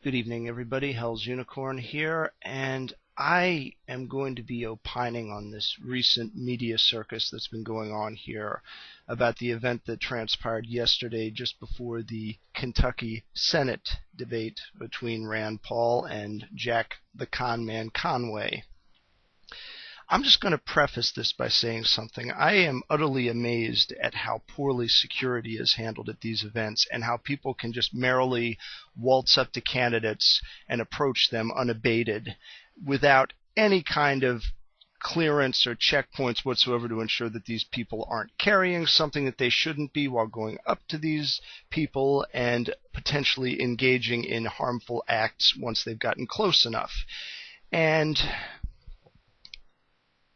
Good evening, everybody. Hell's Unicorn here, and I am going to be opining on this recent media circus that's been going on here about the event that transpired yesterday just before the Kentucky Senate debate between Rand Paul and Jack the Con Man Conway. I'm just going to preface this by saying something. I am utterly amazed at how poorly security is handled at these events and how people can just merrily waltz up to candidates and approach them unabated without any kind of clearance or checkpoints whatsoever to ensure that these people aren't carrying something that they shouldn't be while going up to these people and potentially engaging in harmful acts once they've gotten close enough. And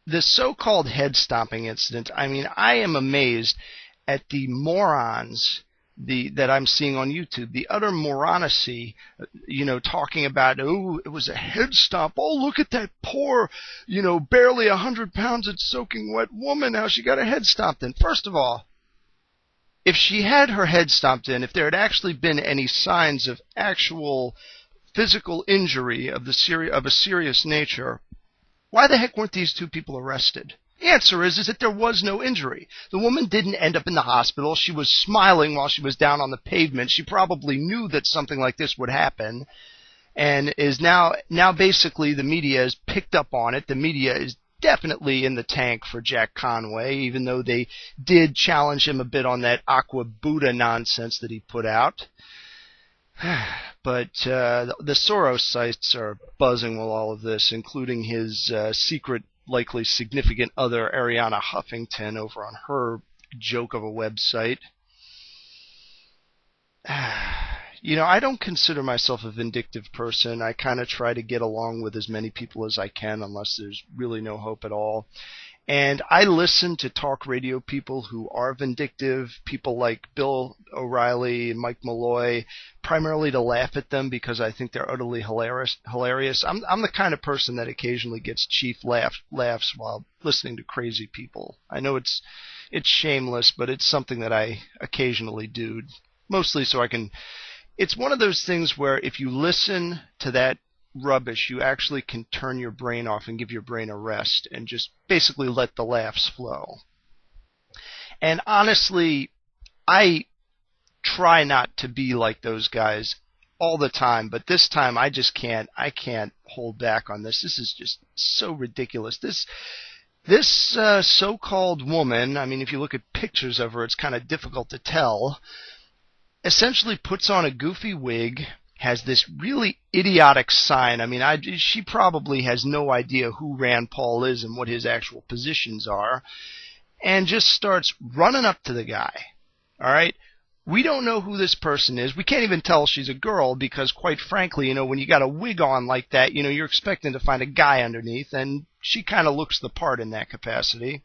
the so-called head stomping incident, I am amazed at the morons that I'm seeing on YouTube, the utter moronacy, talking about, oh, it was a head stomp. Oh, look at that poor, barely 100 pounds of soaking wet woman, how she got her head stomped in. First of all, if she had her head stomped in, if there had actually been any signs of actual physical injury of a serious nature, why the heck weren't these two people arrested? The answer is that there was no injury. The woman didn't end up in the hospital. She was smiling while she was down on the pavement. She probably knew that something like this would happen, and is now basically the media has picked up on it. The media is definitely in the tank for Jack Conway, even though they did challenge him a bit on that Aqua Buddha nonsense that he put out. But the Soros sites are buzzing with all of this, including his secret, likely significant other, Ariana Huffington, over on her joke of a website. I don't consider myself a vindictive person. I kind of try to get along with as many people as I can, unless there's really no hope at all. And I listen to talk radio people who are vindictive, people like Bill O'Reilly and Mike Malloy, primarily to laugh at them because I think they're utterly hilarious. I'm the kind of person that occasionally gets chief laughs while listening to crazy people. I know it's shameless, but it's something that I occasionally do, mostly so I can. It's one of those things where if you listen to that rubbish, you actually can turn your brain off and give your brain a rest and just basically let the laughs flow. And honestly, I try not to be like those guys all the time, but this time I can't hold back on this. This is just so ridiculous. This so-called woman, if you look at pictures of her, it's kind of difficult to tell, essentially puts on a goofy wig, has this really idiotic sign. She probably has no idea who Rand Paul is and what his actual positions are, and just starts running up to the guy. All right? We don't know who this person is. We can't even tell she's a girl because, quite frankly, when you got a wig on like that, you're expecting to find a guy underneath, and she kind of looks the part in that capacity.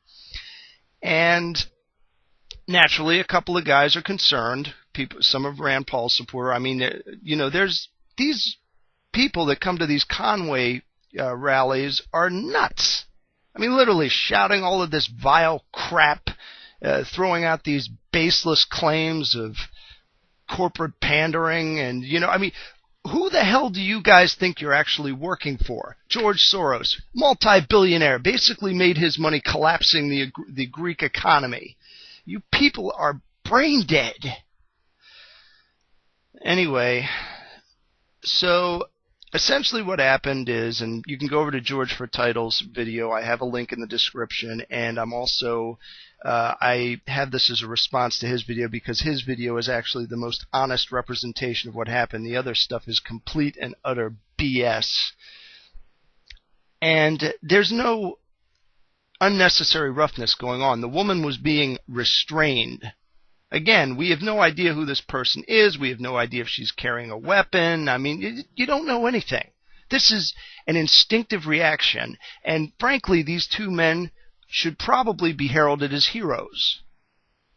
And naturally, a couple of guys are concerned. Some of Rand Paul's supporters. There's these people that come to these Conway rallies are nuts. Literally shouting all of this vile crap, throwing out these baseless claims of corporate pandering, and who the hell do you guys think you're actually working for? George Soros, multi-billionaire, basically made his money collapsing the Greek economy. You people are brain dead. Anyway, so essentially what happened is, and you can go over to George for Title's video. I have a link in the description, and I'm also I have this as a response to his video because his video is actually the most honest representation of what happened. The other stuff is complete and utter BS. And there's no unnecessary roughness going on. The woman was being restrained. Again, we have no idea who this person is. We have no idea if she's carrying a weapon. You don't know anything. This is an instinctive reaction, and frankly, these two men should probably be heralded as heroes.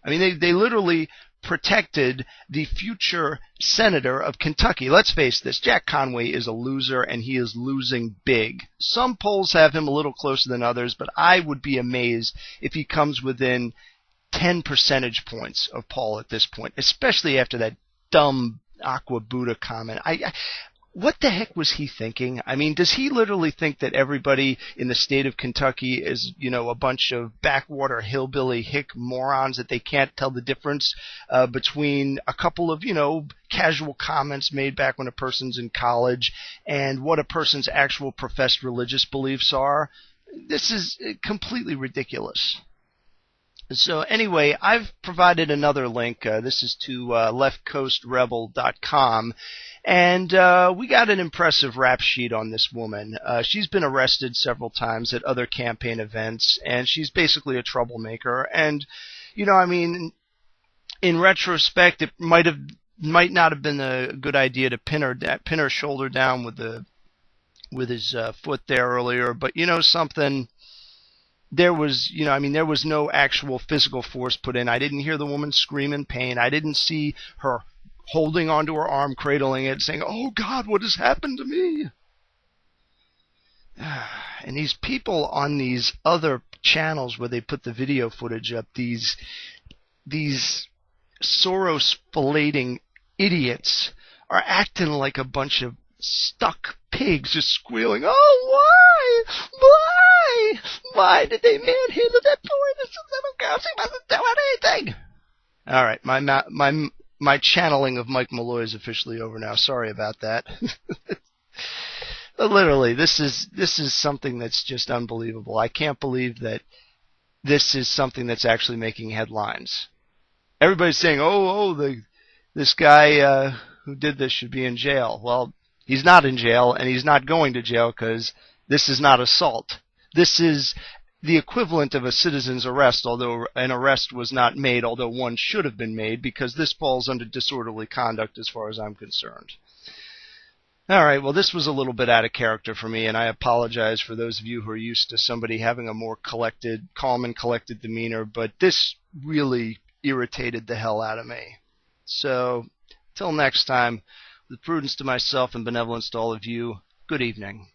They literally protected the future senator of Kentucky. Let's face this, Jack Conway is a loser, and he is losing big. Some polls have him a little closer than others, but I would be amazed if he comes within 10 percentage points of Paul at this point, especially after that dumb Aqua Buddha comment. what the heck was he thinking? I mean, does he literally think that everybody in the state of Kentucky is, a bunch of backwater hillbilly hick morons that they can't tell the difference between a couple of, casual comments made back when a person's in college and what a person's actual professed religious beliefs are? This is completely ridiculous. So anyway, I've provided another link. This is to leftcoastrebel.com. And we got an impressive rap sheet on this woman. She's been arrested several times at other campaign events, and she's basically a troublemaker. And, in retrospect, it might not have been a good idea to pin her shoulder down with his foot there earlier. But something. There was no actual physical force put in. I didn't hear the woman scream in pain. I didn't see her holding onto her arm, cradling it, saying, "Oh God, what has happened to me?" And these people on these other channels where they put the video footage up, these Soros-filleting idiots are acting like a bunch of stuck pigs just squealing, "Oh, why did they manhandle that poor innocent little girl? She wasn't doing anything." All right, my channeling of Mike Malloy is officially over now. Sorry about that. But literally, this is something that's just unbelievable. I can't believe that this is something that's actually making headlines. Everybody's saying, this guy who did this should be in jail. Well, he's not in jail, and he's not going to jail because this is not assault. This is the equivalent of a citizen's arrest, although an arrest was not made, although one should have been made, because this falls under disorderly conduct as far as I'm concerned. All right, well, this was a little bit out of character for me, and I apologize for those of you who are used to somebody having a more calm and collected demeanor, but this really irritated the hell out of me. So, till next time, with prudence to myself and benevolence to all of you, good evening.